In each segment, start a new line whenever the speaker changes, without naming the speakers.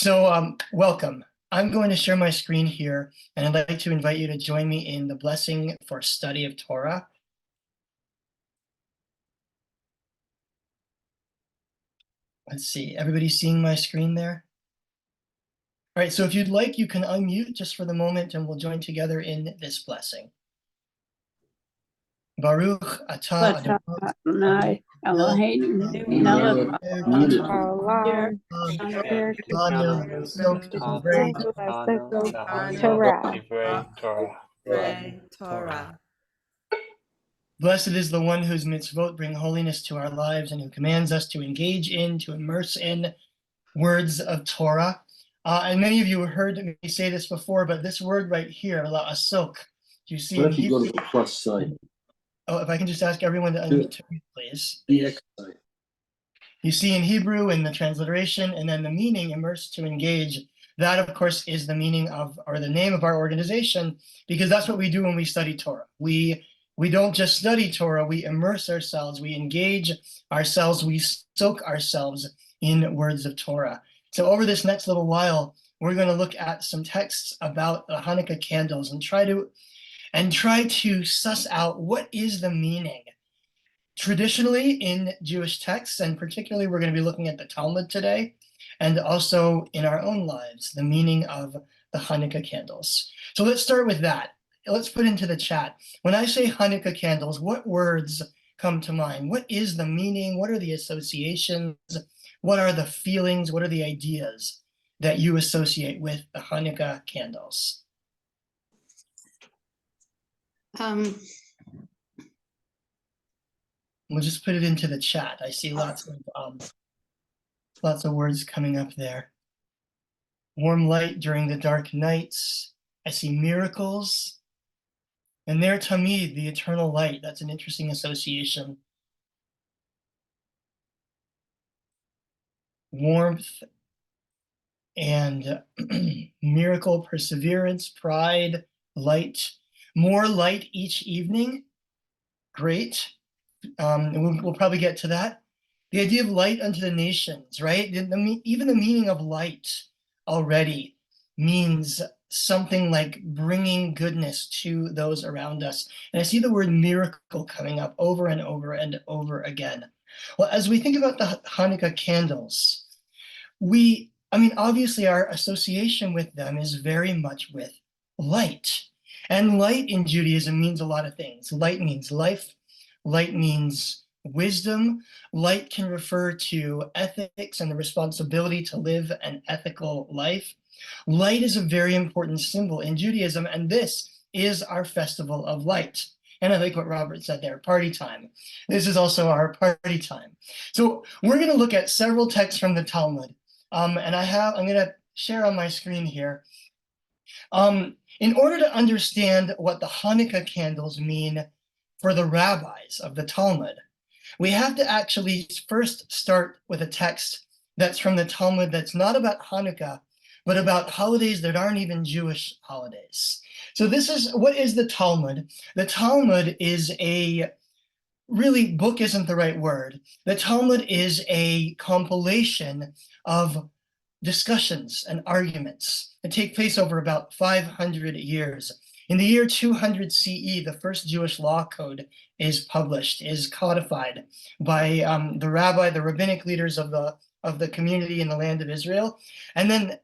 Welcome. I'm going to share my screen here, and I'd like to invite you to join me in the blessing for study of Torah. Let's see, everybody seeing my screen there? All right, so if you'd like, you can unmute just for the moment, and we'll join together in this blessing. Baruch atah
Adonai Eloheinu melech haolam asher kibanu
Torah.
Blessed is the one whose mitzvot bring holiness to our lives and who commands us to engage in, to immerse in words of Torah. And many of you have heard me say this before, but this word right here, la'asok, you see in Hebrew.
Go to the plus sign.
Oh, if I can just ask everyone to unmute, please.
The X sign.
You see in Hebrew in the transliteration, and then the meaning, immerse, to engage. That, of course, is the meaning of, or the name of our organization, because that's what we do when we study Torah. We don't just study Torah, we immerse ourselves, we engage ourselves, we soak ourselves in words of Torah. So over this next little while, we're going to look at some texts about the Hanukkah candles and try to suss out what is the meaning. Traditionally in Jewish texts, and particularly we're going to be looking at the Talmud today, and also in our own lives, the meaning of the Hanukkah candles. So let's start with that. Let's put into the chat. When I say Hanukkah candles, what words come to mind? What is the meaning? What are the associations? What are the feelings? What are the ideas that you associate with the Hanukkah candles? We'll just put it into the chat. I see lots of words coming up there. Warm light during the dark nights. I see miracles. And there, Tamid, the eternal light. That's an interesting association. Warmth and miracle, perseverance, pride, light. More light each evening. Great. And we'll probably get to that. The idea of light unto the nations, right? Even the meaning of light already means something like bringing goodness to those around us. And I see the word miracle coming up over and over and over again. Well, as we think about the Hanukkah candles, obviously our association with them is very much with light. And light in Judaism means a lot of things. Light means life. Light means wisdom. Light can refer to ethics and the responsibility to live an ethical life. Light is a very important symbol in Judaism, and this is our festival of light. And I like what Robert said there, party time. This is also our party time. So we're going to look at several texts from the Talmud. I'm going to share on my screen here. In order to understand what the Hanukkah candles mean for the rabbis of the Talmud, we have to actually first start with a text that's from the Talmud that's not about Hanukkah, but about holidays that aren't even Jewish holidays. So what is the Talmud? The Talmud is book isn't the right word. The Talmud is a compilation of discussions and arguments that take place over about 500 years. In the year 200 CE, the first Jewish law code is published, is codified by the rabbinic leaders of the community in the land of Israel. And then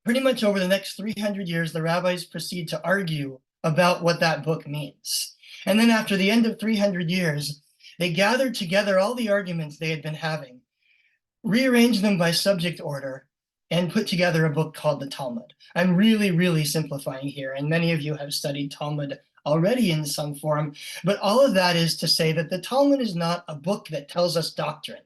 pretty much over the next 300 years, the rabbis proceed to argue about what that book means. And then after the end of 300 years, they gathered together all the arguments they had been having, rearranged them by subject order, and put together a book called the Talmud. I'm really, really simplifying here, and many of you have studied Talmud already in some form, but all of that is to say that the Talmud is not a book that tells us doctrine.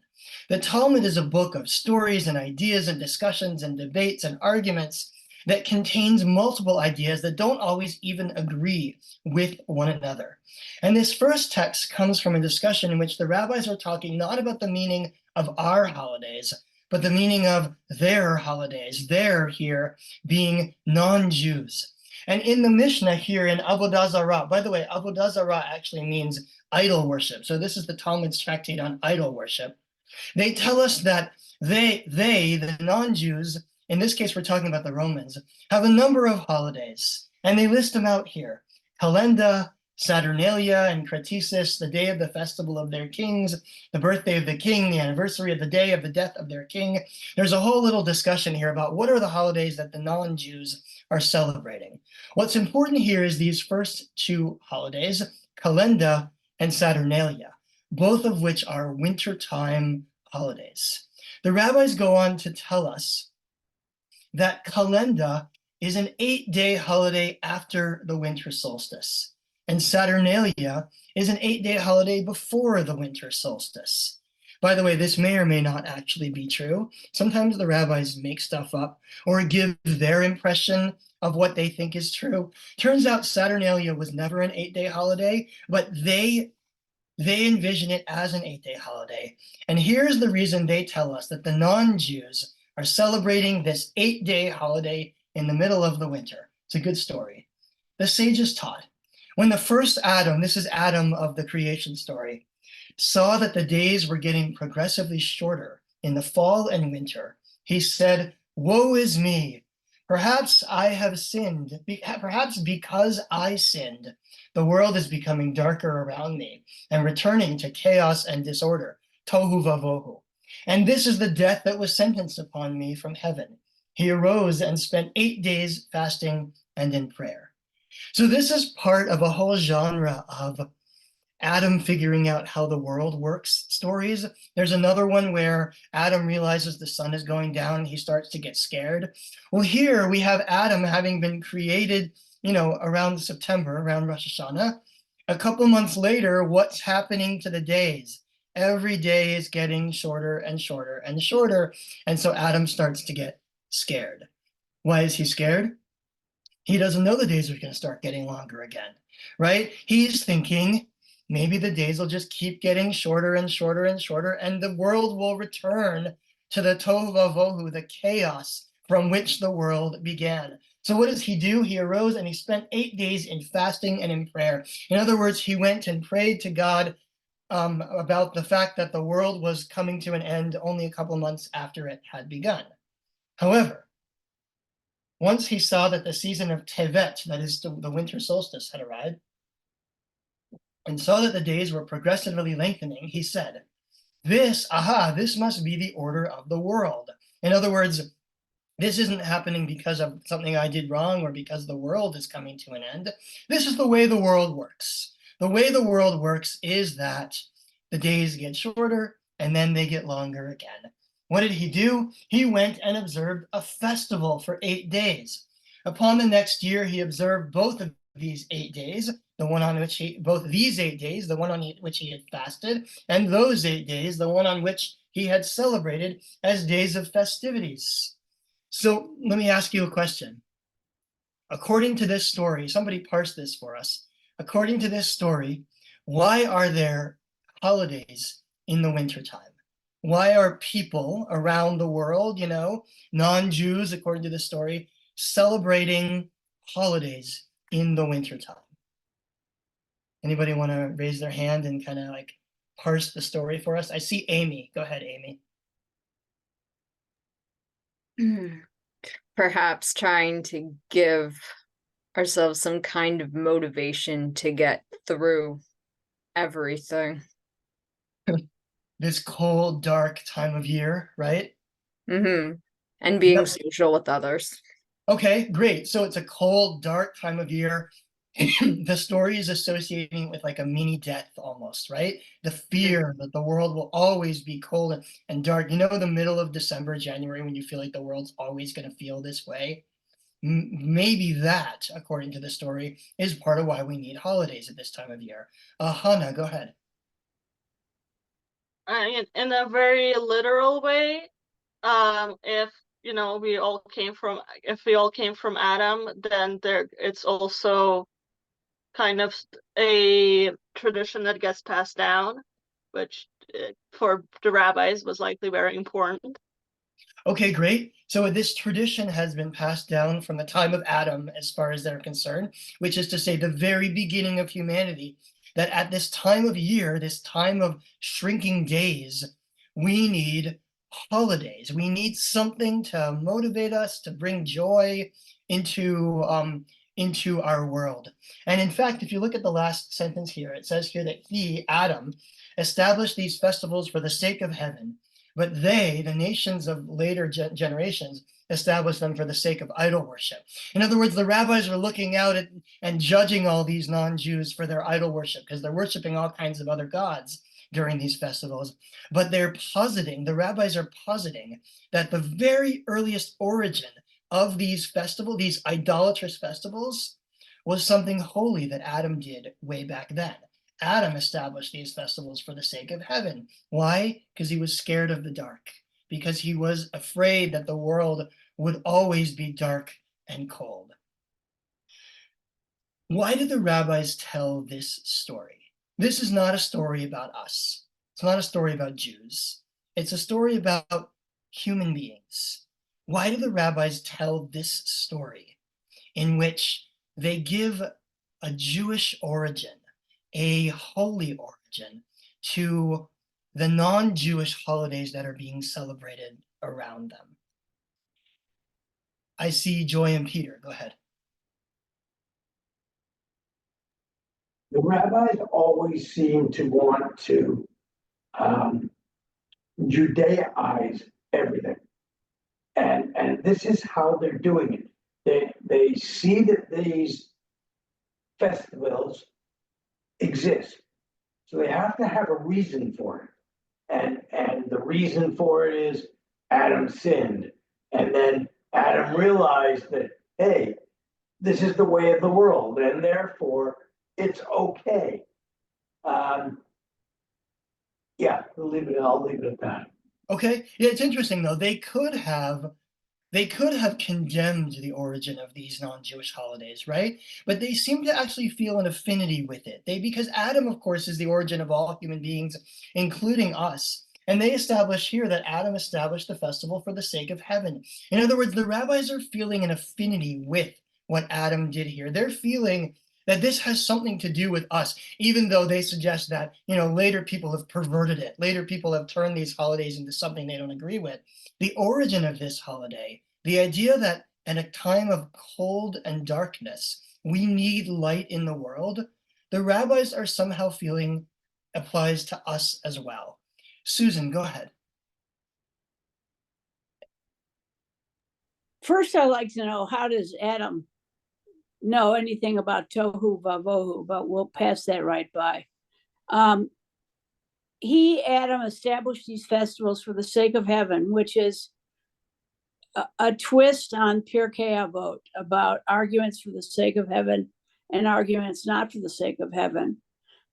The Talmud is a book of stories and ideas and discussions and debates and arguments that contains multiple ideas that don't always even agree with one another. And this first text comes from a discussion in which the rabbis are talking not about the meaning of our holidays, but the meaning of their holidays, their here being non-Jews. And in the Mishnah here in Avodah Zarah, by the way, Avodah Zarah actually means idol worship. So this is the Talmud's tractate on idol worship. They tell us that they, the non-Jews, in this case, we're talking about the Romans, have a number of holidays, and they list them out here. Calenda, Saturnalia, and Cratisis, the day of the festival of their kings, the birthday of the king, the anniversary of the day of the death of their king. There's a whole little discussion here about what are the holidays that the non-Jews are celebrating. What's important here is these first two holidays, Calenda and Saturnalia, both of which are wintertime holidays. The rabbis go on to tell us that Calenda is an 8-day holiday after the winter solstice, and Saturnalia is an 8-day holiday before the winter solstice. By the way, this may or may not actually be true. Sometimes the rabbis make stuff up or give their impression of what they think is true. Turns out Saturnalia was never an 8-day holiday, but they envision it as an 8-day holiday. And here's the reason they tell us that the non-Jews are celebrating this 8-day holiday in the middle of the winter. It's a good story. The sages taught, when the first Adam, this is Adam of the creation story, saw that the days were getting progressively shorter in the fall and winter, he said, "Woe is me! Perhaps I have sinned. Perhaps because I sinned, the world is becoming darker around me and returning to chaos and disorder, tohu vavohu. And this is the death that was sentenced upon me from heaven." He arose and spent 8 days fasting and in prayer. So this is part of a whole genre of Adam figuring out how the world works stories. There's another one where Adam realizes the sun is going down and he starts to get scared. Well, here we have Adam having been created, around September, around Rosh Hashanah. A couple months later, what's happening to the days? Every day is getting shorter and shorter and shorter. And so Adam starts to get scared. Why is he scared? He doesn't know the days are going to start getting longer again, right? He's thinking maybe the days will just keep getting shorter and shorter and shorter, and the world will return to the tohu vavohu, the chaos from which the world began. So what does he do? He arose and he spent 8 days in fasting and in prayer. In other words, he went and prayed to God about the fact that the world was coming to an end only a couple months after it had begun. However, once he saw that the season of Tevet, that is the winter solstice, had arrived, and saw that the days were progressively lengthening, he said, this must be the order of the world. In other words, this isn't happening because of something I did wrong or because the world is coming to an end. This is the way the world works. The way the world works is that the days get shorter and then they get longer again. What did he do? He went and observed a festival for 8 days. Upon the next year, he observed both of these 8 days, the one on which these 8 days, the one on which he had fasted, and those 8 days, the one on which he had celebrated as days of festivities. So let me ask you a question. According to this story, somebody parse this for us. According to this story, why are there holidays in the wintertime? Why are people around the world, non-Jews, according to the story, celebrating holidays in the wintertime? Anybody want to raise their hand and kind of parse the story for us? I see Amy. Go ahead, Amy.
Perhaps trying to give ourselves some kind of motivation to get through everything.
This cold, dark time of year, right?
Mm-hmm. And being social with others.
Okay, great. So it's a cold, dark time of year. The story is associating with a mini death almost, right? The fear that the world will always be cold and dark. The middle of December, January, when you feel like the world's always going to feel this way. Maybe that, according to the story, is part of why we need holidays at this time of year. Hannah, go ahead.
In a very literal way, if we all came from Adam, then it's also kind of a tradition that gets passed down, which for the rabbis was likely very important.
Okay, great. So this tradition has been passed down from the time of Adam, as far as they're concerned, which is to say the very beginning of humanity, that at this time of year, this time of shrinking days, we need holidays. We need something to motivate us, to bring joy into our world. And in fact, if you look at the last sentence here, it says here that he, Adam, established these festivals for the sake of heaven, but they, the nations of later generations, established them for the sake of idol worship. In other words, the rabbis were looking out at and judging all these non-Jews for their idol worship, because they're worshiping all kinds of other gods during these festivals. But the rabbis are positing that the very earliest origin of these idolatrous festivals, was something holy that Adam did way back then. Adam established these festivals for the sake of heaven. Why? Because he was scared of the dark, because he was afraid that the world would always be dark and cold. Why did the rabbis tell this story? This is not a story about us. It's not a story about Jews. It's a story about human beings. Why do the rabbis tell this story in which they give a Jewish origin, a holy origin, to the non-Jewish holidays that are being celebrated around them? I see Joy and Peter. Go ahead.
The rabbis always seem to want to Judaize everything. And this is how they're doing it. They see that these festivals exist. So they have to have a reason for it. And the reason for it is Adam sinned. And then Adam realized that, hey, this is the way of the world, and therefore it's okay. Yeah, I'll leave it at that.
Okay. Yeah, it's interesting though. They could have condemned the origin of these non-Jewish holidays, right? But they seem to actually feel an affinity with it. Because Adam, of course, is the origin of all human beings, including us. And they establish here that Adam established the festival for the sake of heaven. In other words, the rabbis are feeling an affinity with what Adam did here. They're feeling that this has something to do with us, even though they suggest that, later people have perverted it. Later people have turned these holidays into something they don't agree with. The origin of this holiday, the idea that in a time of cold and darkness, we need light in the world, the rabbis are somehow feeling applies to us as well. Susan, go ahead.
First, I'd like to know, how does Adam know anything about tohu vavohu? But we'll pass that right by. Adam, established these festivals for the sake of heaven, which is a twist on Pirkei Avot, about arguments for the sake of heaven and arguments not for the sake of heaven.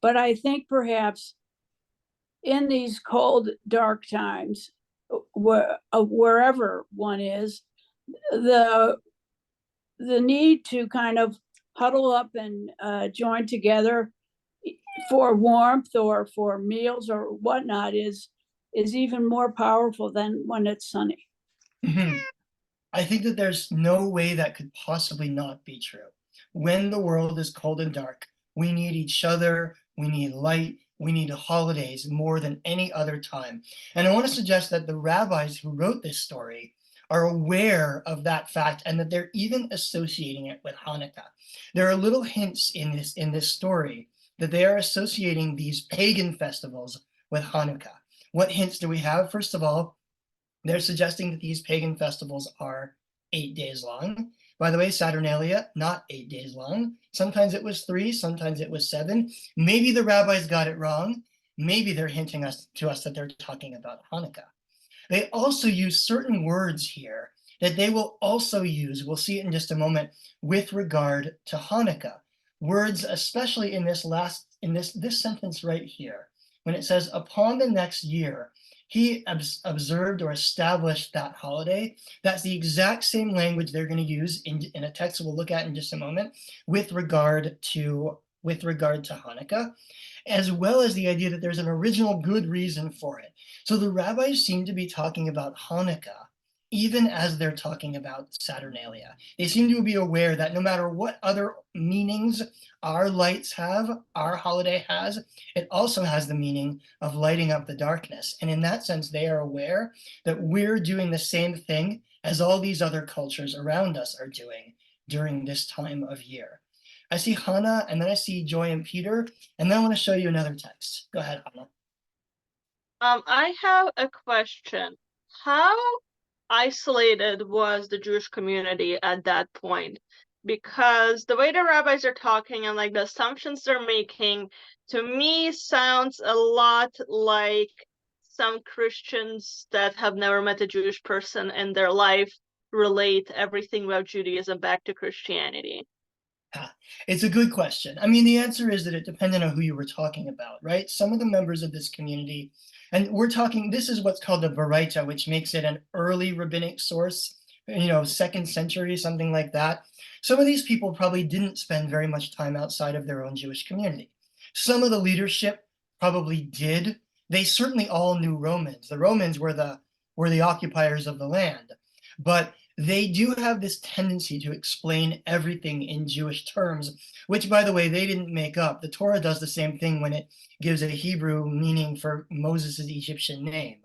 But I think perhaps in these cold, dark times, wherever one is, the need to kind of huddle up and join together for warmth or for meals or whatnot is even more powerful than when it's sunny.
Mm-hmm. I think that there's no way that could possibly not be true. When the world is cold and dark, we need each other, we need light, we need holidays more than any other time. And I want to suggest that the rabbis who wrote this story are aware of that fact, and that they're even associating it with Hanukkah. There are little hints in this story that they are associating these pagan festivals with Hanukkah. What hints do we have? First of all, they're suggesting that these pagan festivals are 8 days long. By the way, Saturnalia, not 8 days long. Sometimes it was 3, sometimes it was 7. Maybe the rabbis got it wrong. Maybe they're hinting to us that they're talking about Hanukkah. They also use certain words here that they will also use, we'll see it in just a moment, with regard to Hanukkah. Words, especially in this sentence right here, when it says, upon the next year, he observed or established that holiday. That's the exact same language they're going to use in a text we'll look at in just a moment with regard to Hanukkah, as well as the idea that there's an original good reason for it. So the rabbis seem to be talking about Hanukkah even as they're talking about Saturnalia. They seem to be aware that no matter what other meanings our lights have, our holiday has, it also has the meaning of lighting up the darkness. And in that sense, they are aware that we're doing the same thing as all these other cultures around us are doing during this time of year. I see Hannah, and then I see Joy and Peter, and then I want to show you another text. Go ahead, Hannah.
I have a question. How isolated was the Jewish community at that point? Because the way the rabbis are talking and like the assumptions they're making, to me sounds a lot like some Christians that have never met a Jewish person in their life relate everything about Judaism back to Christianity.
It's a good question. I mean, the answer is that it depended on who you were talking about, right? Some of the members of this community, and we're talking, this is what's called the Baraita, which makes it an early rabbinic source, 2nd century, something like that. Some of these people probably didn't spend very much time outside of their own Jewish community. Some of the leadership probably did. They certainly all knew Romans. The Romans were the occupiers of the land. But they do have this tendency to explain everything in Jewish terms, which, by the way, they didn't make up. The Torah does the same thing when it gives a Hebrew meaning for Moses' Egyptian name,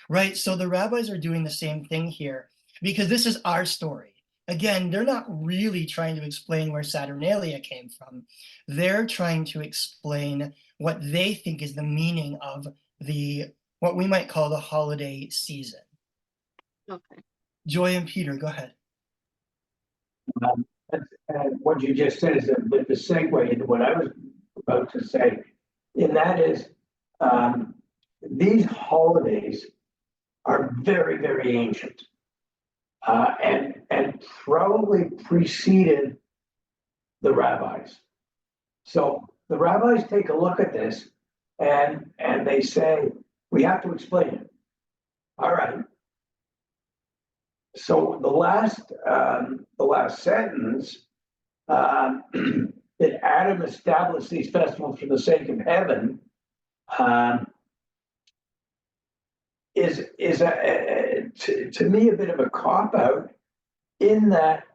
right? So the rabbis are doing the same thing here because this is our story. Again, they're not really trying to explain where Saturnalia came from. They're trying to explain what they think is the meaning of what we might call the holiday season.
Okay.
Joy and Peter, go ahead.
What you just said is a bit of a segue into what I was about to say, and that is these holidays are very, very ancient, and probably preceded the rabbis. So the rabbis take a look at this and they say, we have to explain it. All right. So the last sentence, that Adam established these festivals for the sake of heaven, is to me a bit of a cop out in that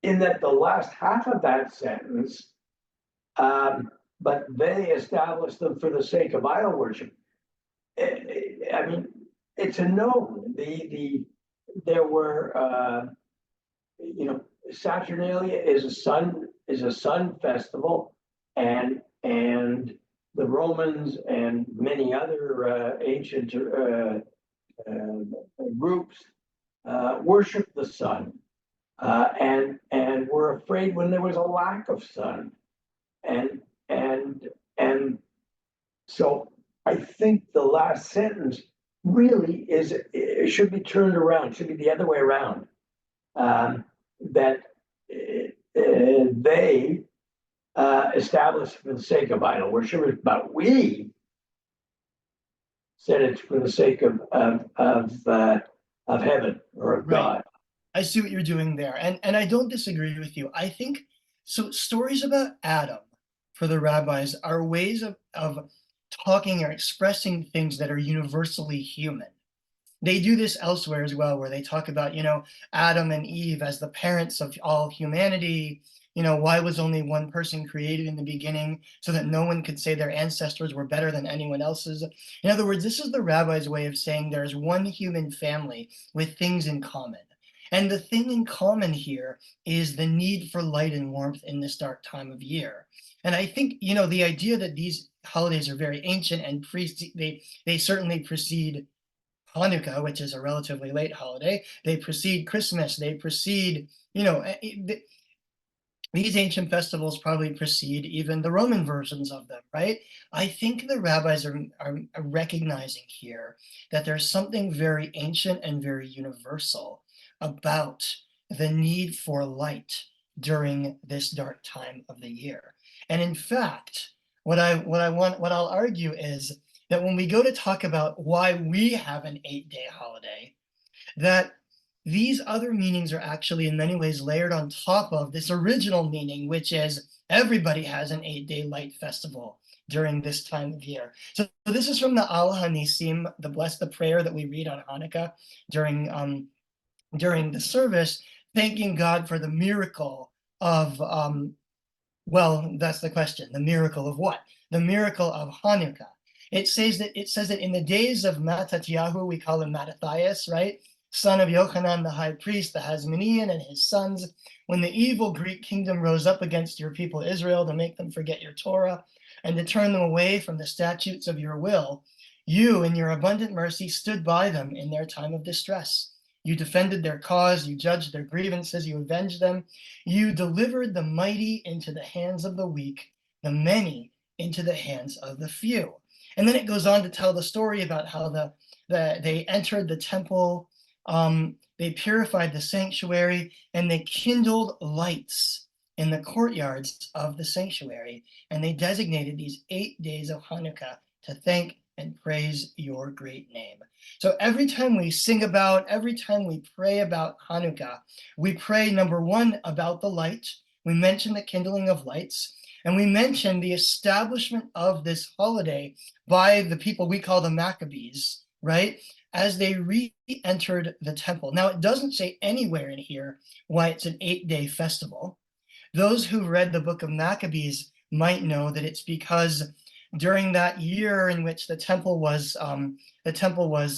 the last half of that sentence, but they established them for the sake of idol worship. I mean, it's a known. There were Saturnalia is a sun festival, and the Romans and many other ancient groups worshiped the sun, and were afraid when there was a lack of sun, and so I think the last sentence really it should be turned around, should be the other way around. That they established for the sake of idol worship, but we said it's for the sake of heaven or of God.
I see what you're doing there, and I don't disagree with you. I think so. Stories about Adam for the rabbis are ways of talking or expressing things that are universally human. They do this elsewhere as well, where they talk about, Adam and Eve as the parents of all humanity. Why was only one person created in the beginning so that no one could say their ancestors were better than anyone else's? In other words, this is the rabbi's way of saying there's one human family with things in common. And the thing in common here is the need for light and warmth in this dark time of year. And I think, the idea that these holidays are very ancient and they certainly precede Chanukah, which is a relatively late holiday. They precede Christmas. They precede, these ancient festivals probably precede even the Roman versions of them, right? I think the rabbis are recognizing here that there's something very ancient and very universal about the need for light during this dark time of the year. And in fact, what I'll argue is that when we go to talk about why we have an 8-day holiday, that these other meanings are actually in many ways layered on top of this original meaning, which is everybody has an 8-day light festival during this time of year. So this is from the Al Hanisim, the prayer that we read on Hanukkah during the service, thanking God for the miracle of, well, that's the question. The miracle of what? The miracle of Hanukkah. It says that in the days of Mattatyahu, we call him Mattathias, right? Son of Yochanan, the high priest, the Hasmonean, and his sons, when the evil Greek kingdom rose up against your people Israel to make them forget your Torah and to turn them away from the statutes of your will, you, in your abundant mercy, stood by them in their time of distress. You defended their cause, you judged their grievances, you avenged them. You delivered the mighty into the hands of the weak, the many into the hands of the few. And then it goes on to tell the story about how they entered the temple, they purified the sanctuary, and they kindled lights in the courtyards of the sanctuary. And they designated these 8 days of Hanukkah to thank and praise your great name. So every time we every time we pray about Hanukkah, we pray, number one, about the light. We mention the kindling of lights, and we mention the establishment of this holiday by the people we call the Maccabees, right? As they re-entered the temple. Now, it doesn't say anywhere in here why it's an 8-day festival. Those who read the book of Maccabees might know that it's because during that year in which the temple was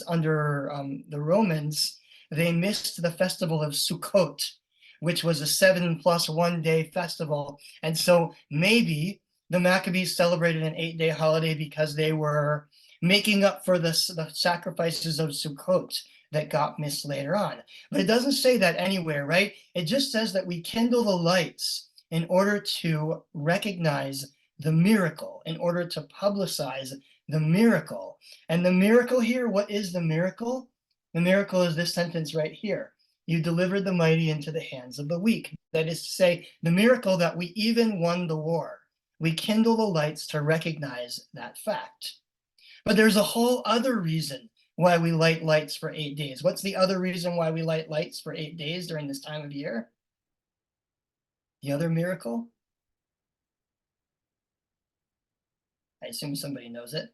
under the Romans, they missed the festival of Sukkot, which was a 7+1 day festival. And so maybe the Maccabees celebrated an 8-day holiday because they were making up for the sacrifices of Sukkot that got missed later on. But it doesn't say that anywhere, right? It just says that we kindle the lights in order to recognize the miracle, in order to publicize the miracle. And the miracle here, what is the miracle? The miracle is this sentence right here. You delivered the mighty into the hands of the weak. That is to say, the miracle that we even won the war. We kindle the lights to recognize that fact. But there's a whole other reason why we light lights for 8 days. What's the other reason why we light lights for 8 days during this time of year? The other miracle? I assume somebody knows it.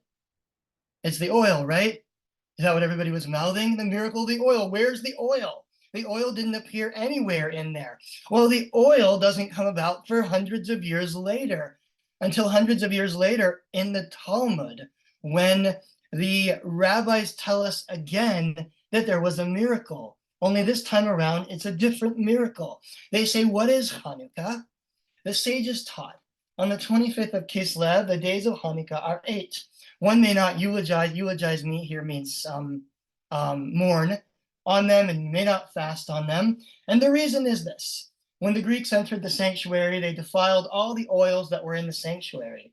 It's the oil, right? Is that what everybody was mouthing? The miracle of the oil. Where's the oil? The oil didn't appear anywhere in there. Well, the oil doesn't come about for hundreds of years later, until hundreds of years later in the Talmud, when the rabbis tell us again that there was a miracle. Only this time around, it's a different miracle. They say, what is Hanukkah? The sages taught, on the 25th of Kislev, the days of Hanukkah are 8. One may not eulogize me here means mourn on them, and may not fast on them. And the reason is this. When the Greeks entered the sanctuary, they defiled all the oils that were in the sanctuary.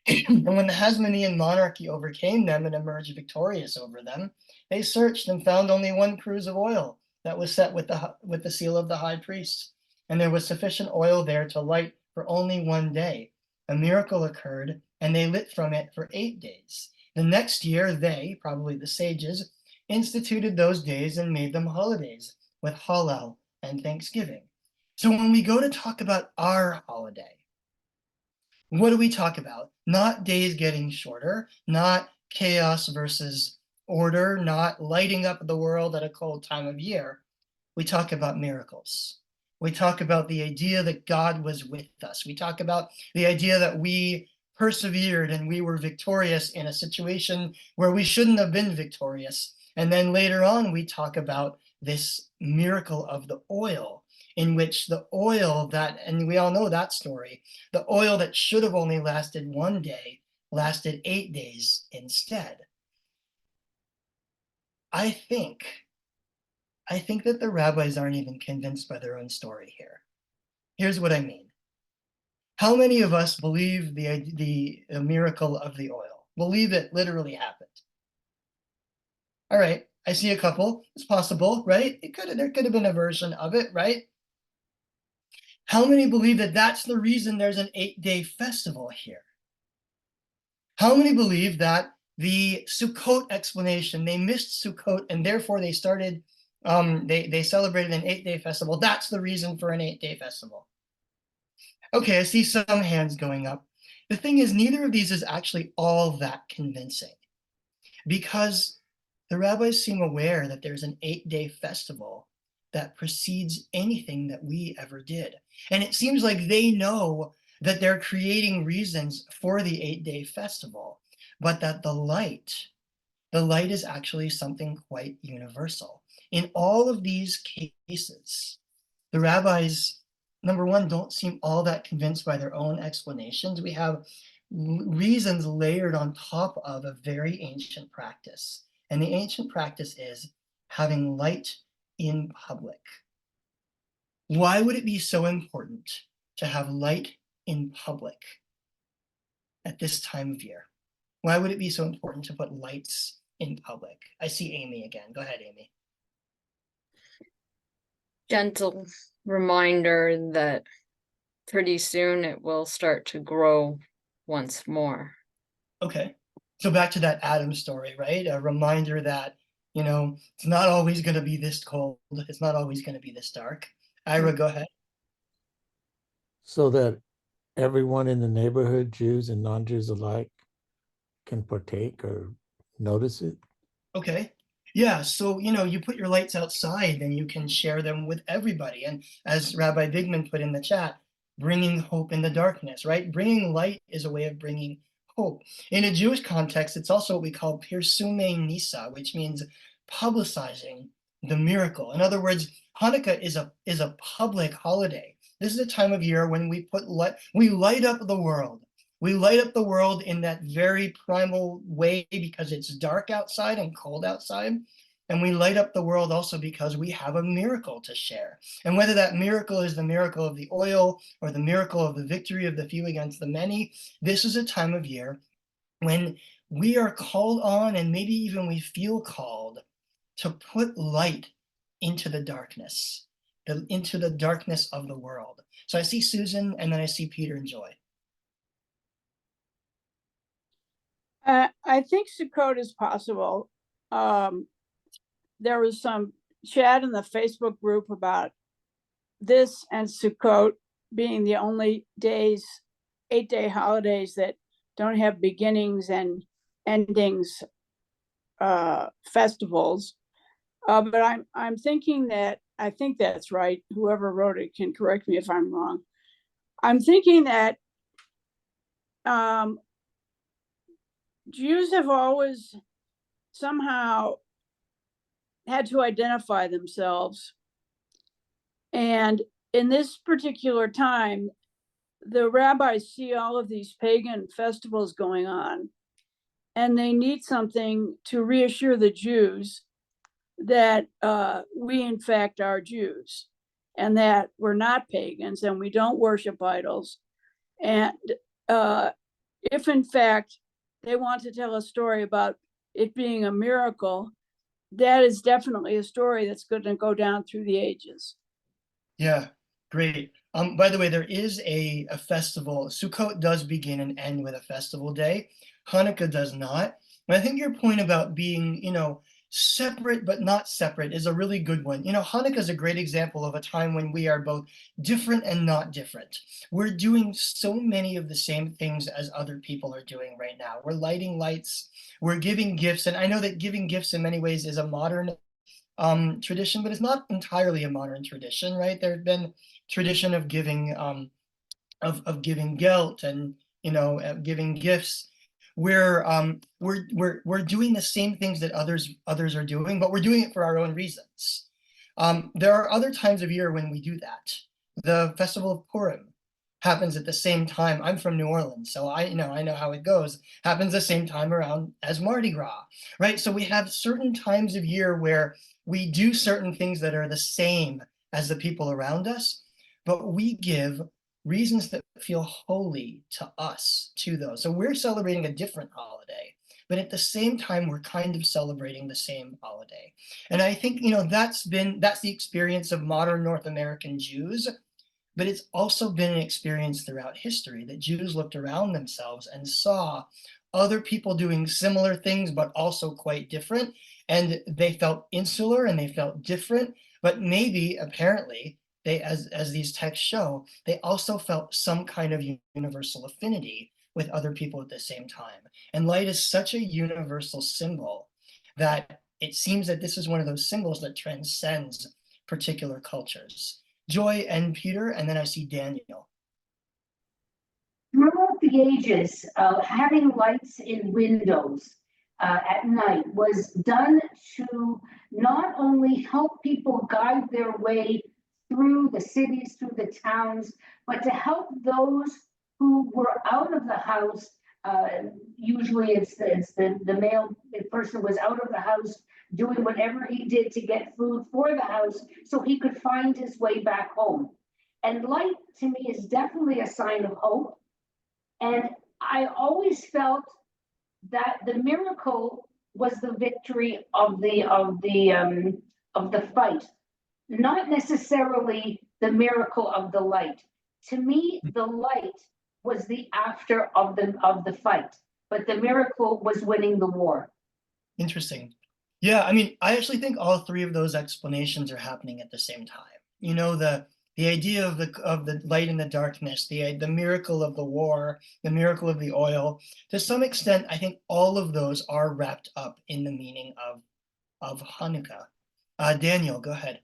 And when the Hasmonean monarchy overcame them and emerged victorious over them, they searched and found only one cruse of oil that was set with the seal of the high priest. And there was sufficient oil there to light for only 1 day. A miracle occurred, and they lit from it for 8 days. The next year, they, probably the sages, instituted those days and made them holidays with Hallel and Thanksgiving. So when we go to talk about our holiday, what do we talk about? Not days getting shorter, not chaos versus order, not lighting up the world at a cold time of year. We talk about miracles. We talk about the idea that God was with us. We talk about the idea that we persevered and we were victorious in a situation where we shouldn't have been victorious. And then later on, we talk about this miracle of the oil, in which the oil that, and we all know that story, the oil that should have only lasted 1 day lasted 8 days instead. I think that the rabbis aren't even convinced by their own story here. Here's what I mean. How many of us believe the miracle of the oil? Believe it literally happened? All right, I see a couple. It's possible, right? There could have been a version of it, right? How many believe that that's the reason there's an 8-day festival here? How many believe that the Sukkot explanation, they missed Sukkot and therefore they started, they celebrated an 8-day festival. That's the reason for an 8-day festival. Okay, I see some hands going up. The thing is, neither of these is actually all that convincing, because the rabbis seem aware that there's an 8-day festival that precedes anything that we ever did. And it seems like they know that they're creating reasons for the 8-day festival, but that the light is actually something quite universal. In all of these cases, the rabbis, number one, don't seem all that convinced by their own explanations. We have reasons layered on top of a very ancient practice. And the ancient practice is having light in public. Why would it be so important to have light in public at this time of year? Why would it be so important to put lights in public? I see Amy again. Go ahead, Amy.
Gentle reminder that pretty soon it will start to grow once more.
Okay. So back to that Adam story, right? A reminder that, it's not always going to be this cold. It's not always going to be this dark. Ira, go ahead.
So that everyone in the neighborhood, Jews and non-Jews alike, can partake or notice it?
Okay. Yeah, so, you put your lights outside and you can share them with everybody. And as Rabbi Bigman put in the chat, bringing hope in the darkness, right? Bringing light is a way of bringing hope. In a Jewish context, it's also what we call Pirsumei Nisa, which means publicizing the miracle. In other words, Hanukkah is a public holiday. This is a time of year when we light up the world. We light up the world in that very primal way because it's dark outside and cold outside. And we light up the world also because we have a miracle to share. And whether that miracle is the miracle of the oil or the miracle of the victory of the few against the many, this is a time of year when we are called on, and maybe even we feel called, to put light into the darkness, into the darkness of the world. So I see Susan, and then I see Peter and Joy.
I think Sukkot is possible. There was some chat in the Facebook group about this and Sukkot being the only 8-day holidays that don't have beginnings and endings festivals. But I'm thinking that, I think that's right. Whoever wrote it can correct me if I'm wrong. I'm thinking that Jews have always somehow had to identify themselves. And in this particular time, the rabbis see all of these pagan festivals going on, and they need something to reassure the Jews that we in fact are Jews, and that we're not pagans and we don't worship idols. And if in fact they want to tell a story about it being a miracle, that is definitely a story that's going to go down through the ages.
Yeah, great. By the way, there is a festival. Sukkot does begin and end with a festival day. Hanukkah does not. And I think your point about being, separate but not separate is a really good one. Hanukkah is a great example of a time when we are both different and not different. We're doing so many of the same things as other people are doing right now. We're lighting lights, we're giving gifts, and I know that giving gifts in many ways is a modern tradition, but it's not entirely a modern tradition, right? There's been tradition of giving giving gelt and giving gifts. We're doing the same things that others are doing, but we're doing it for our own reasons. There are other times of year when we do that. The festival of Purim happens at the same time. I'm from New Orleans, so I know how it goes. Happens the same time around as Mardi Gras, right? So we have certain times of year where we do certain things that are the same as the people around us, but we give reasons that feel holy to us to those. So we're celebrating a different holiday, but at the same time, we're kind of celebrating the same holiday. And I think, that's the experience of modern North American Jews, but it's also been an experience throughout history that Jews looked around themselves and saw other people doing similar things, but also quite different. And they felt insular and they felt different, but maybe apparently they, as these texts show, they also felt some kind of universal affinity with other people at the same time. And light is such a universal symbol that it seems that this is one of those symbols that transcends particular cultures. Joy and Peter, and then I see Daniel.
Throughout the ages, having lights in windows at night was done to not only help people guide their way through the cities, through the towns, but to help those who were out of the house. Usually it's the male person was out of the house doing whatever he did to get food for the house so he could find his way back home. And light to me is definitely a sign of hope. And I always felt that the miracle was the victory of the fight, not necessarily the miracle of the light. To me, the light was the after of the fight, but the miracle was winning the war.
Interesting. Yeah, I mean, I actually think all three of those explanations are happening at the same time. You know, the idea of the light and the darkness, the miracle of the war, the miracle of the oil. To some extent, I think all of those are wrapped up in the meaning of Hanukkah. Daniel, go ahead.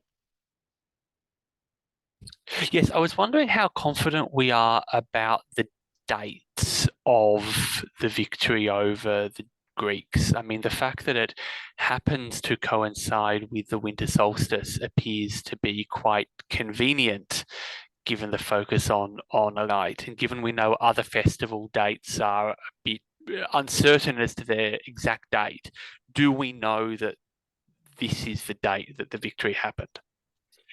Yes, I was wondering how confident we are about the dates of the victory over the Greeks. I mean, the fact that it happens to coincide with the winter solstice appears to be quite convenient, given the focus on a night, and given we know other festival dates are a bit uncertain as to their exact date. Do we know that this is the date that the victory happened?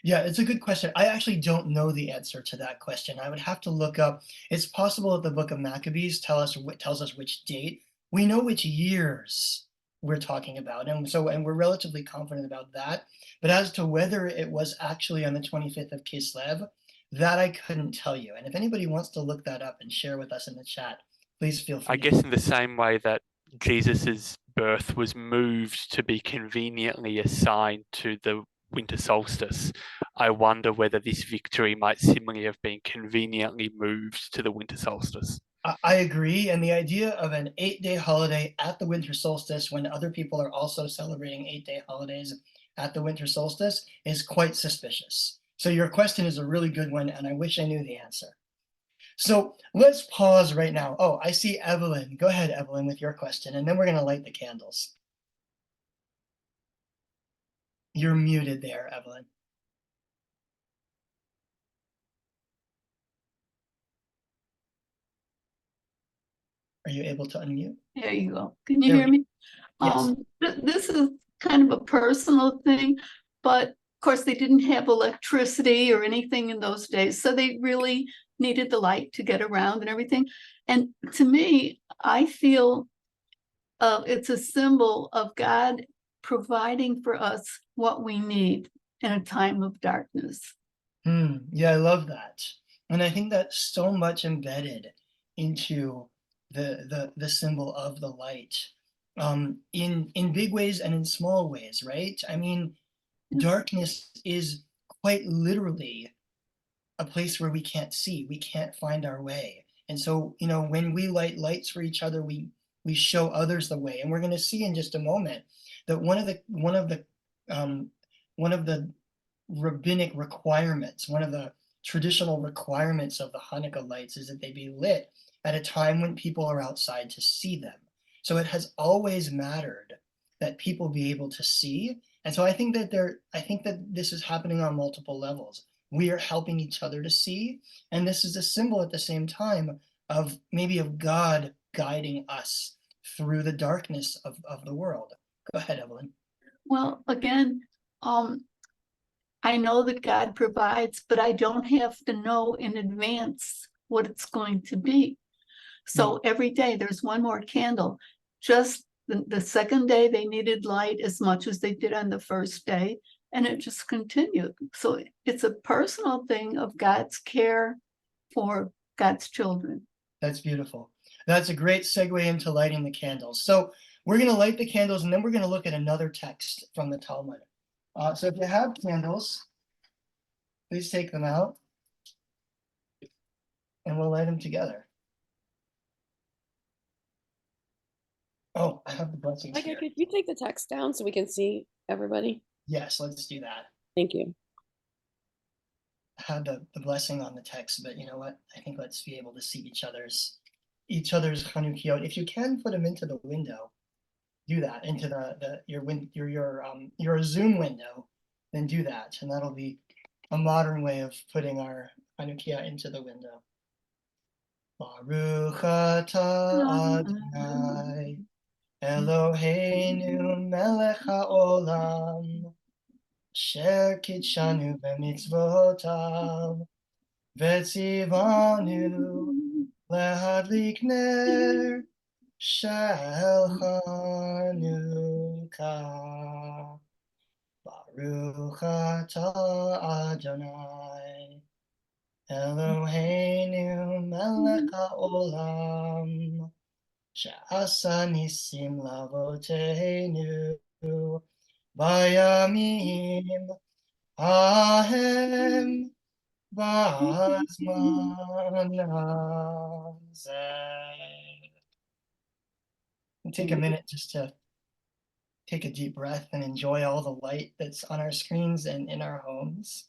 Yeah, it's a good question. I actually don't know the answer to that question. I would have to look up. It's possible that the book of Maccabees tells us which date. We know which years we're talking about, and we're relatively confident about that. But as to whether it was actually on the 25th of Kislev, that I couldn't tell you. And if anybody wants to look that up and share with us in the chat, please feel free.
I guess in the same way that Jesus's birth was moved to be conveniently assigned to the winter solstice, I wonder whether this victory might similarly have been conveniently moved to the winter solstice.
I agree. And the idea of an 8-day holiday at the winter solstice when other people are also celebrating 8-day holidays at the winter solstice is quite suspicious. So your question is a really good one, and I wish I knew the answer. So let's pause right now. Oh, I see Evelyn. Go ahead, Evelyn, with your question, and then we're going to light the candles. You're muted there, Evelyn. Are you able to unmute?
There you go. Can you hear me?
Yes.
This is kind of a personal thing, but of course they didn't have electricity or anything in those days, so they really needed the light to get around and everything. And to me, I feel it's a symbol of God providing for us what we need in a time of darkness.
Yeah, I love that. And I think that's so much embedded into the symbol of the light, in big ways and in small ways, right? I mean, darkness is quite literally a place where we can't see, we can't find our way. And so, you know, when we light lights for each other, we show others the way. And we're going to see in just a moment that one of the rabbinic requirements, one of the traditional requirements of the Hanukkah lights is that they be lit at a time when people are outside to see them. So it has always mattered that people be able to see. And so I think that this is happening on multiple levels. We are helping each other to see. And this is a symbol at the same time of maybe of God guiding us through the darkness of the world. Go ahead, Evelyn.
Well, again, I know that God provides, but I don't have to know in advance what it's going to be. So every day there's one more candle. Just the second day they needed light as much as they did on the first day, and it just continued. So it's a personal thing of God's care for God's children.
That's beautiful. That's a great segue into lighting the candles. So we're going to light the candles, and then we're going to look at another text from the Talmud. So if you have candles, please take them out, and we'll light them together. Oh, I have the blessings
Micah,
here.
could you take the text down so we can see everybody?
Yes, let's do that.
Thank you.
I had the blessing on the text, but you know what? I think let's be able to see each other's Chanukah. If you can put them into the window, do that into your Zoom window, then do that, and that'll be a modern way of putting our Chanukah into the window. Baruch atah Adonai Eloheinu melech haolam asher kitshanu b'mitzvotav v'tzivanu lehadlik ner shel Chanukah. Baruch atah Adonai Eloheinu melech haolam she'asa nisim lavoteinu bayamim ahem b'zman hazeh. Take a minute just to take a deep breath and enjoy all the light that's on our screens and in our homes.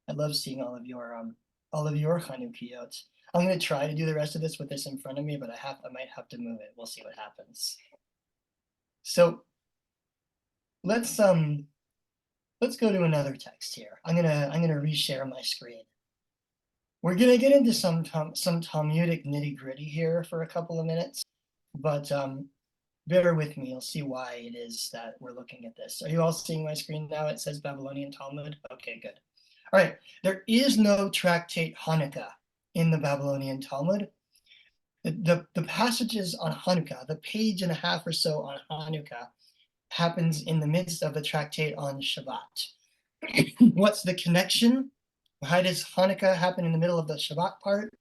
I love seeing all of your Chanukahs. I'm going to try to do the rest of this with this in front of me, but I might have to move it. We'll see what happens. So let's go to another text here. I'm gonna reshare my screen. We're gonna get into some Talmudic nitty-gritty here for a couple of minutes, but bear with me. You'll see why it is that we're looking at this. Are you all seeing my screen now? It says Babylonian Talmud. Okay, good. All right, there is no tractate Hanukkah in the Babylonian Talmud. The passages on Hanukkah, the page and a half or so on Hanukkah, happens in the midst of the tractate on Shabbat. What's the connection? Why does Hanukkah happen in the middle of the Shabbat part?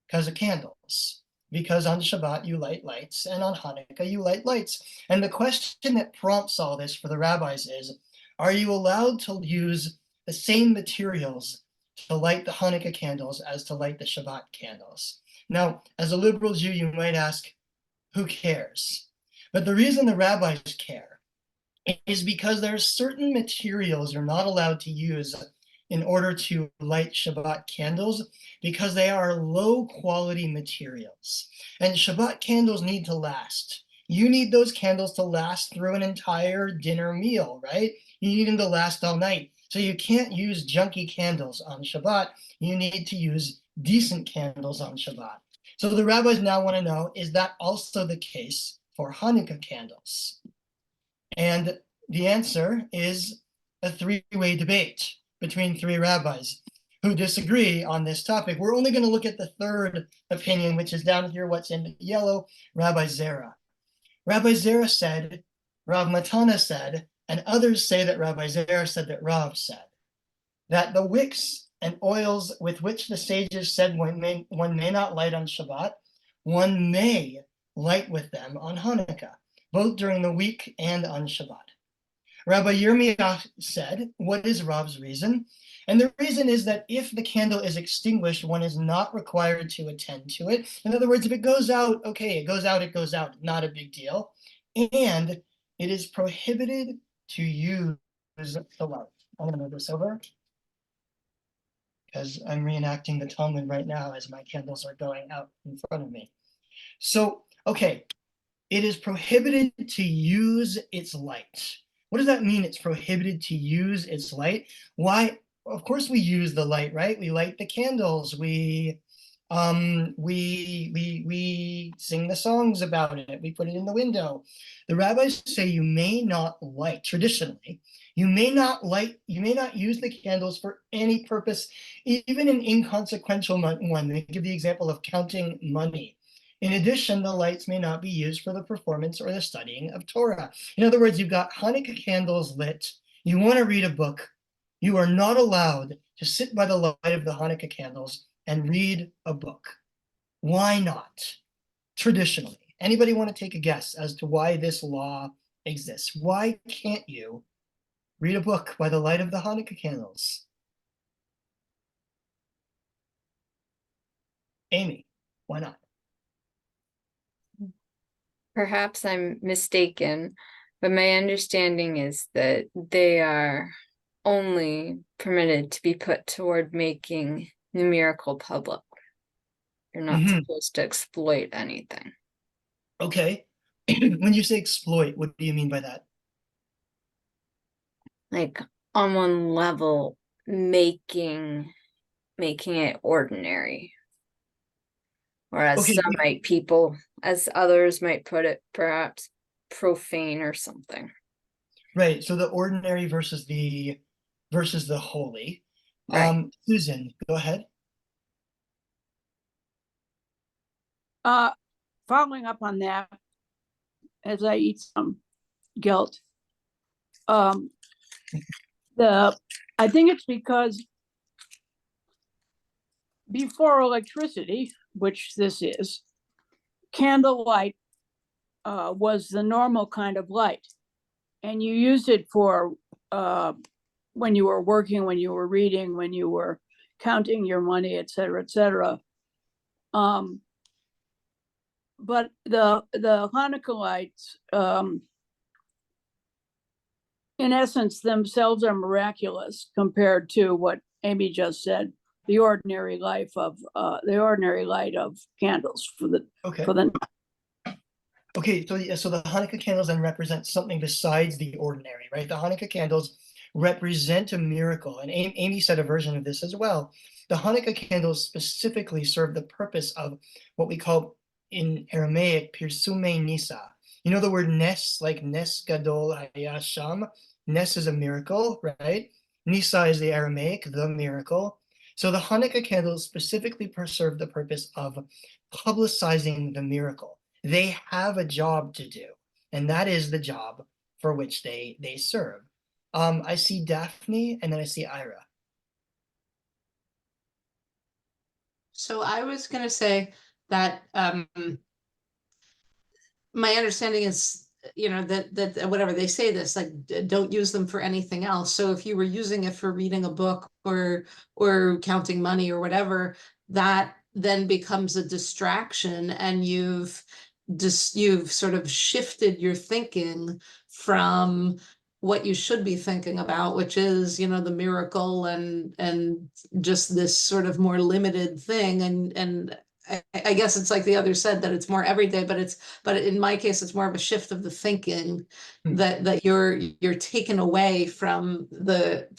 Because of candles. Because on Shabbat you light lights, and on Hanukkah you light lights. And the question that prompts all this for the rabbis is, are you allowed to use the same materials to light the Hanukkah candles as to light the Shabbat candles? Now, as a liberal Jew, you might ask, who cares? But the reason the rabbis care is because there are certain materials you're not allowed to use in order to light Shabbat candles because they are low quality materials. And Shabbat candles need to last. You need those candles to last through an entire dinner meal, right? You need them to last all night. So you can't use junky candles on Shabbat. You need to use decent candles on Shabbat. So the rabbis now want to know, is that also the case for Hanukkah candles? And the answer is a three-way debate between three rabbis who disagree on this topic. We're only going to look at the third opinion, which is down here, what's in yellow, Rabbi Zera. Rabbi Zera said, Rav Matana said, and others say that Rabbi Zera said that Rav said, that the wicks and oils with which the sages said one may not light on Shabbat, one may light with them on Hanukkah, both during the week and on Shabbat. Rabbi Yirmiyah said, what is Rav's reason? And the reason is that if the candle is extinguished, one is not required to attend to it. In other words, if it goes out, okay, it goes out, not a big deal. And it is prohibited to use the light. I'm going to move this over because I'm reenacting the Talmud right now as my candles are going out in front of me. So, okay, it is prohibited to use its light. What does that mean? It's prohibited to use its light. Why? Of course we use the light, right? We light the candles. We sing the songs about it. We put it in the window. The rabbis say you may not light, traditionally, you may not use the candles for any purpose, even an inconsequential one. They give the example of counting money. In addition, the lights may not be used for the performance or the studying of Torah. In other words, you've got Hanukkah candles lit. You want to read a book. You are not allowed to sit by the light of the Hanukkah candles and read a book. Why not? Traditionally. Anybody want to take a guess as to why this law exists? Why can't you read a book by the light of the Hanukkah candles? Amy, why not?
Perhaps I'm mistaken, but my understanding is that they are only permitted to be put toward making the miracle public. You're not supposed to exploit anything.
Okay. When you say exploit, what do you mean by that?
Like on one level, making it ordinary. Or as
Okay,
some people, as others might put it, perhaps profane or something.
right. So the ordinary versus the holy.
Right.
Susan, go ahead.
Following up on that, as I eat some guilt, I think it's because before electricity, which this is, candlelight was the normal kind of light, and you used it for when you were working, when you were reading, when you were counting your money, et cetera, et cetera. But the Hanukkah lights, in essence, themselves are miraculous compared to what Amy just said, the ordinary light of candles for the
Okay, so the Hanukkah candles then represent something besides the ordinary, right? The Hanukkah candles represent a miracle, and Amy said a version of this as well. The Hanukkah candles specifically serve the purpose of what we call in Aramaic Pirsume Nisa. You know the word nes, like nes gadol hayasham. Nes is a miracle, right? Nisa is the Aramaic, the miracle. So the Hanukkah candles specifically serve the purpose of publicizing the miracle. They have a job to do, and that is the job for which they serve. I see Daphne, and then I see Ira.
So I was going to say that my understanding is, that whatever they say this, like, don't use them for anything else. So if you were using it for reading a book or counting money or whatever, that then becomes a distraction, and you've sort of shifted your thinking from what you should be thinking about, which is, the miracle and just this sort of more limited thing. And I guess it's like the other said, that it's more everyday, but in my case, it's more of a shift of the thinking that you're taken away from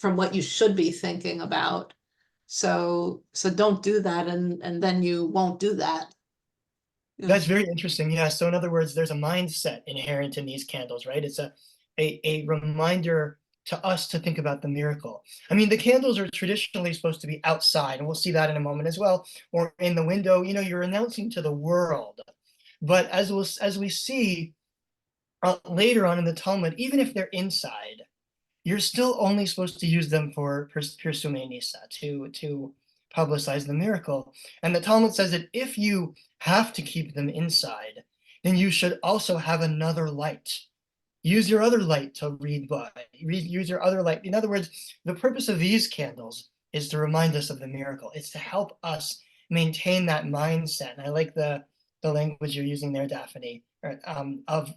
what you should be thinking about. So don't do that, and then you won't do that.
That's very interesting. Yeah. So in other words, there's a mindset inherent in these candles, right? It's a reminder to us to think about the miracle. I mean, the candles are traditionally supposed to be outside, and we'll see that in a moment as well, or in the window. You're announcing to the world. But as we see later on in the Talmud, even if they're inside, you're still only supposed to use them for Pirsume Nisa, to publicize the miracle. And the Talmud says that if you have to keep them inside, then you should also have another light. Use your other light to read by. Use your other light. In other words, the purpose of these candles is to remind us of the miracle. It's to help us maintain that mindset. And I like the language you're using there, Daphne, of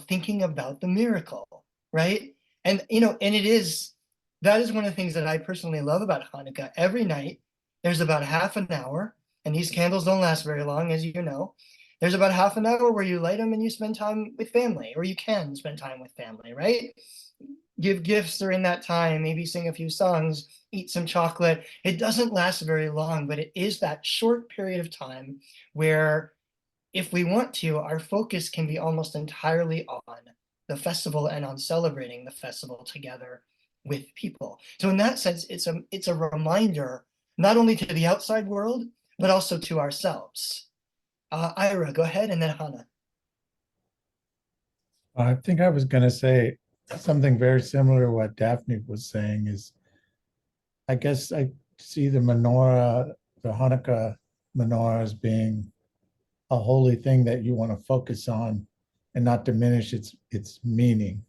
thinking about the miracle, right? And that is one of the things that I personally love about Hanukkah. Every night, there's about half an hour, and these candles don't last very long, as you know. There's about half an hour where you light them and you spend time with family, or you can spend time with family, right? Give gifts during that time, maybe sing a few songs, eat some chocolate. It doesn't last very long, but it is that short period of time where, if we want to, our focus can be almost entirely on the festival and on celebrating the festival together with people. So in that sense, it's a reminder, not only to the outside world, but also to ourselves. Ira, go ahead, and then Hannah.
I think I was going to say something very similar to what Daphne was saying. Is I guess I see the menorah, the Hanukkah menorah, as being a holy thing that you want to focus on and not diminish its meaning.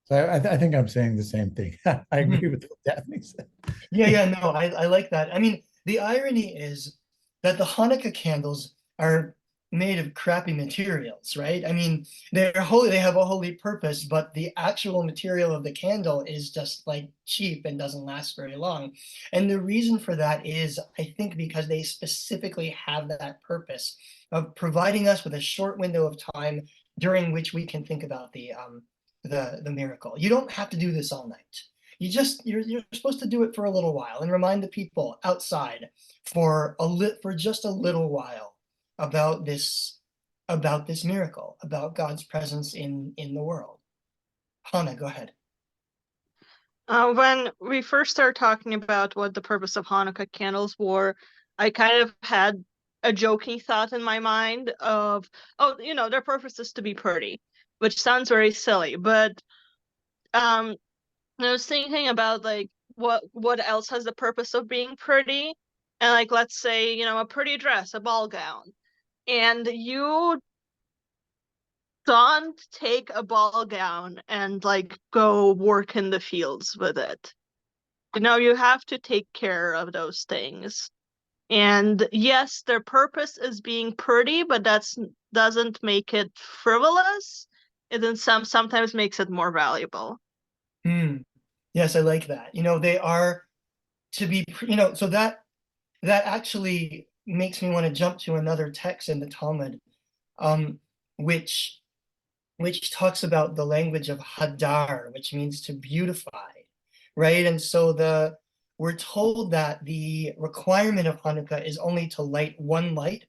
So I think I'm saying the same thing. I agree with what Daphne said.
Yeah, no, I like that. I mean, The irony is that the Hanukkah candles are made of crappy materials, right? I mean, they're holy, they have a holy purpose, but the actual material of the candle is just like cheap and doesn't last very long. And the reason for that is, I think, because they specifically have that purpose of providing us with a short window of time during which we can think about the miracle. You don't have to do this all night. You're supposed to do it for a little while and remind the people outside for just a little while about this miracle, about God's presence in the world. Hannah, go ahead.
When we first started talking about what the purpose of Hanukkah candles were, I kind of had a joking thought in my mind of, oh, their purpose is to be pretty, which sounds very silly, but I was thinking about like what else has the purpose of being pretty, and like let's say a pretty dress, a ball gown, and you don't take a ball gown and like go work in the fields with it. You have to take care of those things. And yes, their purpose is being pretty, but doesn't make it frivolous. It then sometimes makes it more valuable.
Yes, I like that. They are to be, so that actually makes me want to jump to another text in the Talmud, which talks about the language of hadar, which means to beautify, right? And so we're told that the requirement of Hanukkah is only to light one light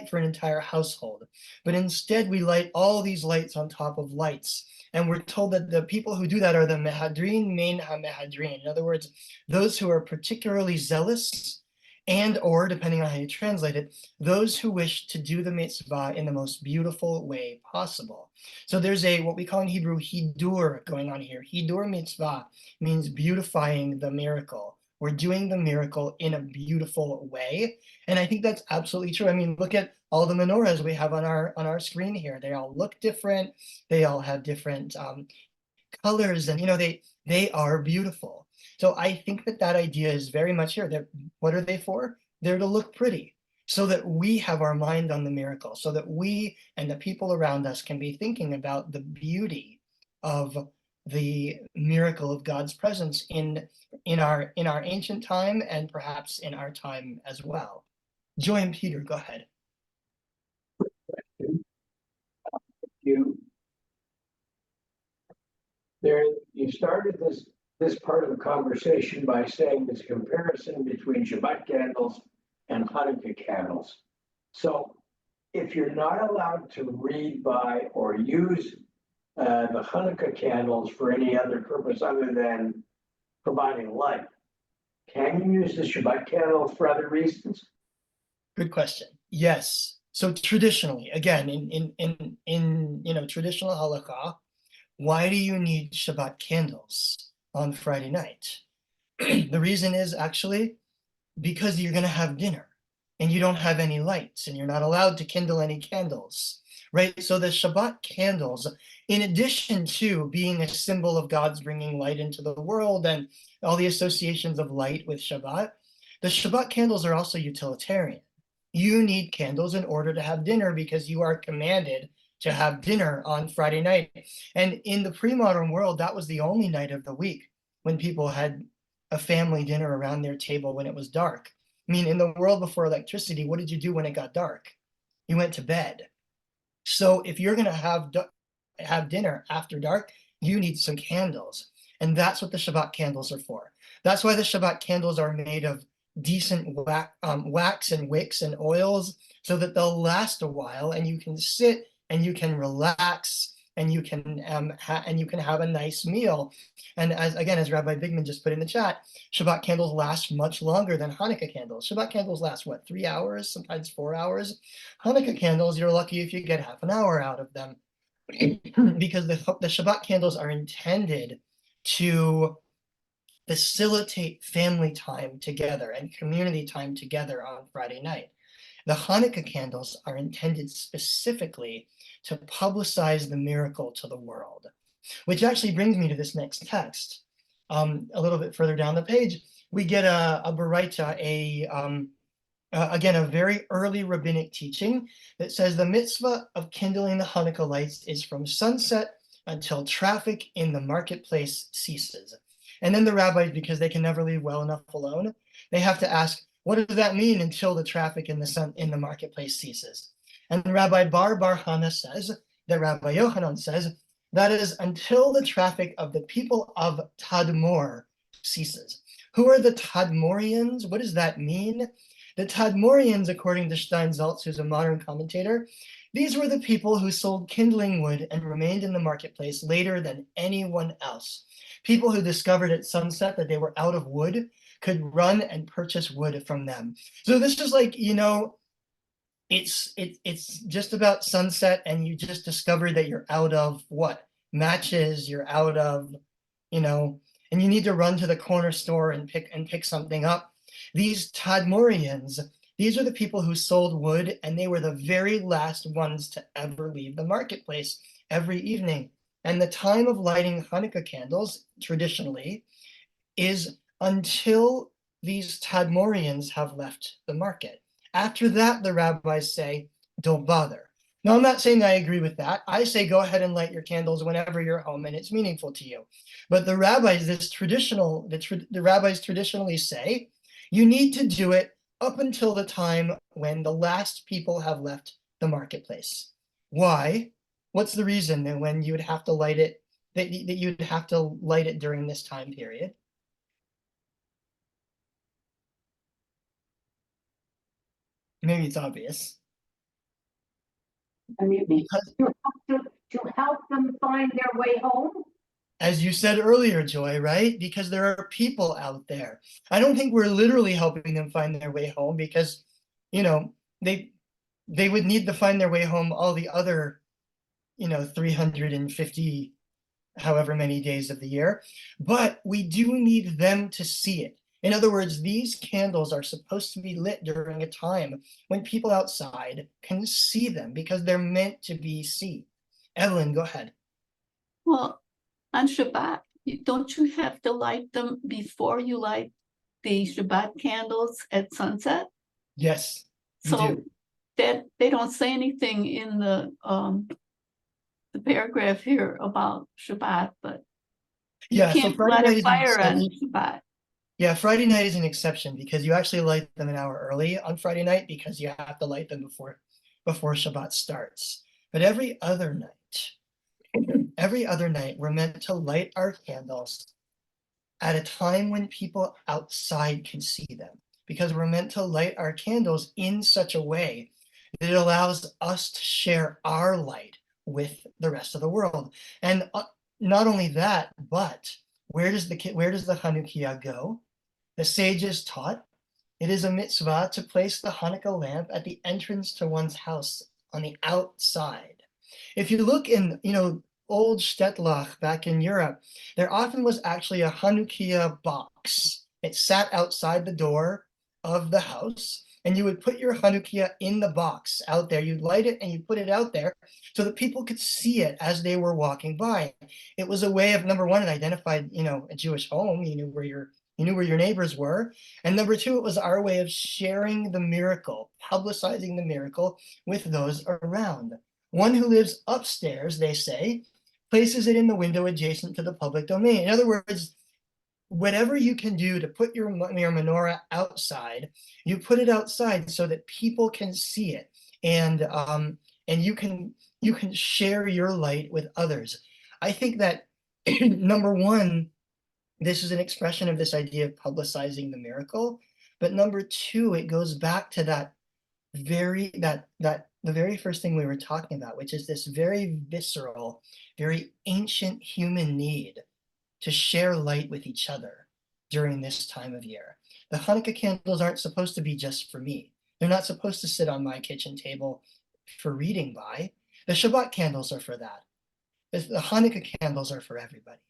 for an entire household. But instead we light all these lights on top of lights. And we're told that the people who do that are the mehadrin mein ha-mehadrin. In other words, those who are particularly zealous, and or, depending on how you translate it, those who wish to do the mitzvah in the most beautiful way possible. So there's what we call in Hebrew hidur going on here. Hidur mitzvah means beautifying the miracle. We're doing the miracle in a beautiful way. And I think that's absolutely true. I mean, look at all the menorahs we have on our screen here. They all look different. They all have different colors, and they are beautiful. So I think that idea is very much here. What are they for? They're to look pretty, so that we have our mind on the miracle, so that we and the people around us can be thinking about the beauty of the miracle of God's presence in our ancient time, and perhaps in our time as well. Joy and Peter, go ahead.
You started this part of the conversation by saying this comparison between Shabbat candles and Hanukkah candles. So if you're not allowed to read by or use the Hanukkah candles for any other purpose other than providing light, can you use the Shabbat candle for other reasons?
Good question. Yes. So traditionally, again, in traditional halakha, why do you need Shabbat candles on Friday night? The reason is actually because you're going to have dinner and you don't have any lights and you're not allowed to kindle any candles, right? So the Shabbat candles, in addition to being a symbol of God's bringing light into the world and all the associations of light with Shabbat, the Shabbat candles are also utilitarian. You need candles in order to have dinner because you are commanded to have dinner on Friday night. And in the pre-modern world, that was the only night of the week when people had a family dinner around their table when it was dark. I mean, in the world before electricity, what did you do when it got dark? You went to bed. So if you're going to have dinner after dark, you need some candles. And that's what the Shabbat candles are for. That's why the Shabbat candles are made of decent wax and wicks and oils, so that they'll last a while and you can sit and you can relax and you can have a nice meal. And as Rabbi Bigman just put in the chat, Shabbat candles last much longer than Hanukkah candles. Shabbat candles last, what, 3 hours, sometimes 4 hours? Hanukkah candles, you're lucky if you get half an hour out of them, because the Shabbat candles are intended to facilitate family time together and community time together on Friday night. The Hanukkah candles are intended specifically to publicize the miracle to the world, which actually brings me to this next text. A little bit further down the page, we get a baraita, again, a very early rabbinic teaching that says the mitzvah of kindling the Hanukkah lights is from sunset until traffic in the marketplace ceases. And then the rabbis, because they can never leave well enough alone, they have to ask, what does that mean until the traffic in the marketplace ceases? And Rabbi Bar Hana says, that Rabbi Yochanan says, that is until the traffic of the people of Tadmor ceases. Who are the Tadmorians? What does that mean? The Tadmorians, according to Steinsaltz, who's a modern commentator, these were the people who sold kindling wood and remained in the marketplace later than anyone else. People who discovered at sunset that they were out of wood could run and purchase wood from them. So this is like, you know, it's just about sunset and you just discover that you're out of what? Matches, you're out of, you know, and you need to run to the corner store and pick something up. These Tadmorians, these are the people who sold wood, and they were the very last ones to ever leave the marketplace every evening. And the time of lighting Hanukkah candles, traditionally, is until these Tadmorians have left the market. After that, the rabbis say, don't bother. Now, I'm not saying I agree with that. I say go ahead and light your candles whenever you're home and it's meaningful to you. But the rabbis, the rabbis traditionally say, you need to do it up until the time when the last people have left the marketplace. Why? What's the reason that when you would have to light it, that you'd have to light it during this time period? Maybe it's obvious.
I mean, to help them find their way home.
As you said earlier, Joy, right? Because there are people out there. I don't think we're literally helping them find their way home because, you know, they would need to find their way home all the other, you know, 350 however many days of the year. But we do need them to see it. In other words, these candles are supposed to be lit during a time when people outside can see them because they're meant to be seen. Evelyn, go ahead.
Well, on Shabbat, don't you have to light them before you light the Shabbat candles at sunset?
Yes.
So that they don't say anything in the paragraph here about Shabbat, but
yeah,
you can't light a fire on Shabbat.
Yeah, Friday night is an exception because you actually light them an hour early on Friday night because you have to light them before Shabbat starts. But every other night, we're meant to light our candles at a time when people outside can see them, because we're meant to light our candles in such a way that it allows us to share our light with the rest of the world. And not only that, but where does the Chanukah go? The sages taught it is a mitzvah to place the Hanukkah lamp at the entrance to one's house on the outside. If you look in, you know, old Stettlach back in Europe, there often was actually a Chanukah box. It sat outside the door of the house, and you would put your Chanukah in the box out there. You'd light it and you put it out there so that people could see it as they were walking by. It was a way of, number one, it identified, you know, a Jewish home. You knew where your neighbors were. And number two, it was our way of sharing the miracle, publicizing the miracle with those around. One who lives upstairs, they say, places it in the window adjacent to the public domain. In other words, whatever you can do to put your menorah outside, you put it outside so that people can see it, and you can share your light with others. I think that number one, this is an expression of this idea of publicizing the miracle, but number two, it goes back to the very first thing we were talking about, which is this very visceral, very ancient human need to share light with each other during this time of year. The Hanukkah candles aren't supposed to be just for me. They're not supposed to sit on my kitchen table for reading by. The Shabbat candles are for that. The Hanukkah candles are for everybody.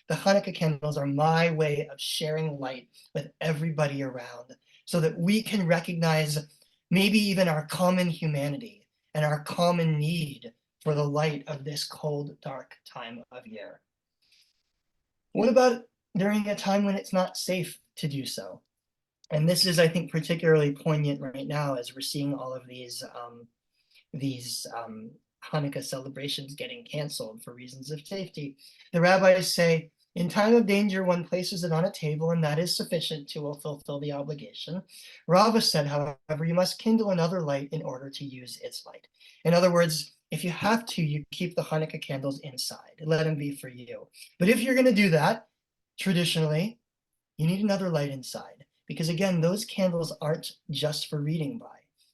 The Hanukkah candles are my way of sharing light with everybody around so that we can recognize maybe even our common humanity and our common need for the light of this cold, dark time of year. What about during a time when it's not safe to do so. And this is, I think, particularly poignant right now as we're seeing all of these Hanukkah celebrations getting canceled for reasons of safety. The rabbis say, in time of danger, one places it on a table, and that is sufficient to fulfill the obligation. Rava said, however, you must kindle another light in order to use its light. In other words, if you have to, you keep the Hanukkah candles inside. Let them be for you. But if you're going to do that, traditionally, you need another light inside. Because again, those candles aren't just for reading by.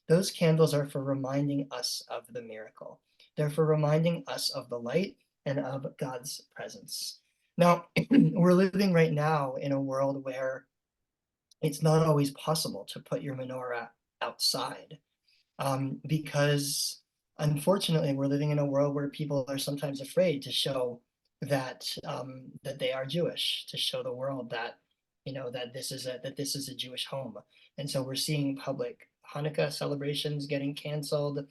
Those candles are for reminding us of the miracle. They're for reminding us of the light and of God's presence. Now, we're living right now in a world where it's not always possible to put your menorah outside because unfortunately we're living in a world where people are sometimes afraid to show that that they are Jewish, to show the world that that this is a Jewish home. And so we're seeing public Hanukkah celebrations getting canceled.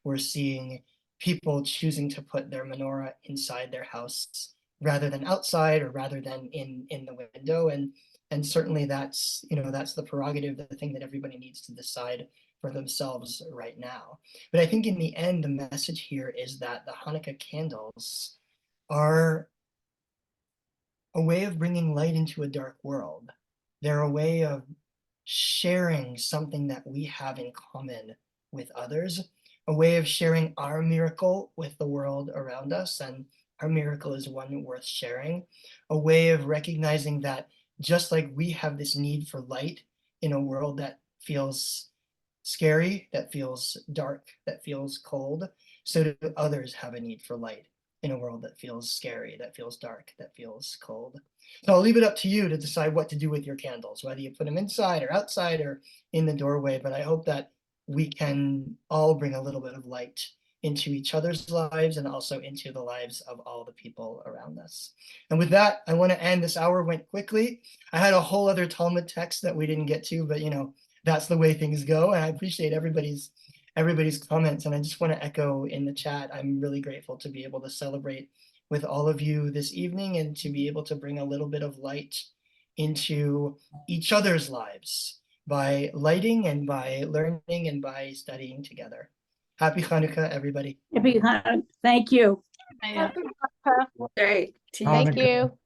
We're seeing people choosing to put their menorah inside their house rather than outside, or rather than in the window. And certainly that's that's the prerogative, the thing that everybody needs to decide for themselves right now. But I think in the end, the message here is that the Hanukkah candles are a way of bringing light into a dark world. They're a way of sharing something that we have in common with others, a way of sharing our miracle with the world around us, and our miracle is one worth sharing, a way of recognizing that just like we have this need for light in a world that feels scary, that feels dark, that feels cold, so do others have a need for light in a world that feels scary, that feels dark, that feels cold. So I'll leave it up to you to decide what to do with your candles, whether you put them inside or outside or in the doorway. But I hope that we can all bring a little bit of light into each other's lives and also into the lives of all the people around us. And with that, I want to end. This hour went quickly. I had a whole other Talmud text that we didn't get to, but that's the way things go. And I appreciate everybody's comments. And I just want to echo in the chat, I'm really grateful to be able to celebrate with all of you this evening and to be able to bring a little bit of light into each other's lives by lighting and by learning and by studying together. Happy Chanukah, everybody.
Happy Hanukkah. Thank you.
Yeah.
Great.
Thank
Hanukkah.
you.